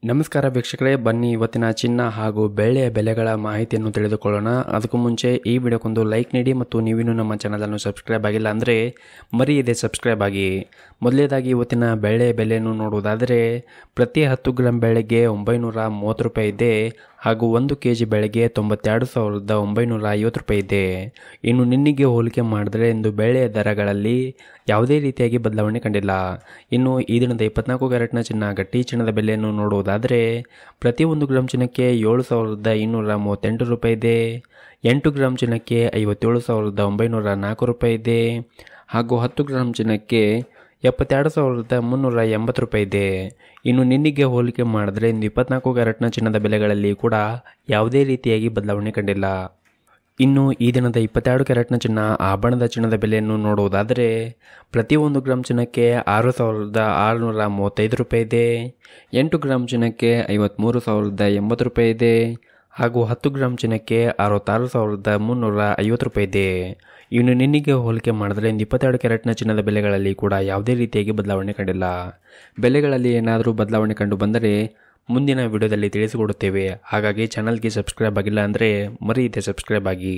ನಮಸ್ಕಾರ ವೀಕ್ಷಕರೇ, ಬನ್ನಿ ಇವತ್ತಿನ ಚಿನ್ನ ಹಾಗೂ ಬೆಳ್ಳಿಯ ಬೆಲೆಗಳ ಮಾಹಿತಿಯನ್ನು ತಿಳಿದುಕೊಳ್ಳೋಣ. ಅದಕ್ಕೂ ಮುಂಚೆ ಈ ವಿಡಿಯೋಕ್ಕೊಂದು ಲೈಕ್ ನೀಡಿ ಮತ್ತು ನೀವಿನ್ನೂ ನಮ್ಮ ಚಾನಲನ್ನು ಸಬ್ಸ್ಕ್ರೈಬ್ ಆಗಿಲ್ಲ ಅಂದರೆ ಮರೆಯದೆ ಸಬ್ಸ್ಕ್ರೈಬ್ ಆಗಿ. ಮೊದಲನೇದಾಗಿ ಇವತ್ತಿನ ಬೆಳ್ಳಿಯ ಬೆಲೆಯನ್ನು ನೋಡುವುದಾದರೆ ಪ್ರತಿ 10 ಗ್ರಾಂ ಬೆಳ್ಳಿಗೆ 930 ರೂಪಾಯಿ ಇದೆ ಹಾಗೂ 1 ಕೆಜಿ ಬೆಳ್ಳಿಗೆ 92,950 ರೂಪಾಯಿ ಇದೆ. ಇನ್ನು ನಿನ್ನೆಗೆ ಹೋಲಿಕೆ ಮಾಡಿದರೆ ಇಂದು ಬೆಳ್ಳಿಯ ದರಗಳಲ್ಲಿ ಯಾವುದೇ ರೀತಿಯಾಗಿ ಬದಲಾವಣೆ ಕಂಡಿಲ್ಲ. ಇನ್ನು ಈ ದಿನದ 24 ಕ್ಯಾರೆಟ್ನ ಚಿನ್ನ ಗಟ್ಟಿ ಚಿನ್ನದ ಬೆಲೆಯನ್ನು ನೋಡುವುದಾದರೆ ಪ್ರತಿ 1 ಗ್ರಾಂ ಚಿನ್ನಕ್ಕೆ 7,238 ರೂಪಾಯಿ ಇದೆ. 8 ಗ್ರಾಂ ಚಿನ್ನಕ್ಕೆ 57,904 ರೂಪಾಯಿ ಇದೆ ಹಾಗೂ 10 ಗ್ರಾಂ ಚಿನ್ನಕ್ಕೆ 72,380 ರೂಪಾಯಿ ಇದೆ. ಇನ್ನು ನಿನ್ನೆಗೆ ಹೋಲಿಕೆ ಮಾಡಿದ್ರೆ ಇಂದು 24 ಕ್ಯಾರೆಟ್ನ ಚಿನ್ನದ ಬೆಲೆಗಳಲ್ಲಿ ಕೂಡ ಯಾವುದೇ ರೀತಿಯಾಗಿ ಬದಲಾವಣೆ ಕಂಡಿಲ್ಲ. ಇನ್ನು ಈ ದಿನದ 22 ಕ್ಯಾರೆಟ್ನ ಚಿನ್ನ ಆಭರಣದ ಚಿನ್ನದ ಬೆಲೆಯನ್ನು ನೋಡುವುದಾದರೆ ಪ್ರತಿ 1 ಗ್ರಾಂ ಚಿನ್ನಕ್ಕೆ 6,635 ರೂಪಾಯಿ ಇದೆ. 8 ಗ್ರಾಂ ಚಿನ್ನಕ್ಕೆ 53,080 ರೂಪಾಯಿ ಇದೆ ಹಾಗೂ 10 ಗ್ರಾಂ ಚಿನ್ನಕ್ಕೆ 66,350 ರೂಪಾಯಿ ಇದೆ. ಇನ್ನು ನಿನ್ನೆಗೆ ಹೋಲಿಕೆ ಮಾಡಿದ್ರೆ ಇಂದು 22 ಕ್ಯಾರೆಟ್ನ ಚಿನ್ನದ ಬೆಲೆಗಳಲ್ಲಿ ಕೂಡ ಯಾವುದೇ ರೀತಿಯಾಗಿ ಬದಲಾವಣೆ ಕಂಡಿಲ್ಲ. ಬೆಲೆಗಳಲ್ಲಿ ಏನಾದರೂ ಬದಲಾವಣೆ ಕಂಡು ಬಂದರೆ ಮುಂದಿನ ವಿಡಿಯೋದಲ್ಲಿ ತಿಳಿಸಿಕೊಡುತ್ತೇವೆ. ಹಾಗಾಗಿ ಚಾನಲ್ಗೆ ಸಬ್ಸ್ಕ್ರೈಬ್ ಆಗಿಲ್ಲ ಅಂದರೆ ಮರೆಯದೆ ಸಬ್ಸ್ಕ್ರೈಬ್ ಆಗಿ.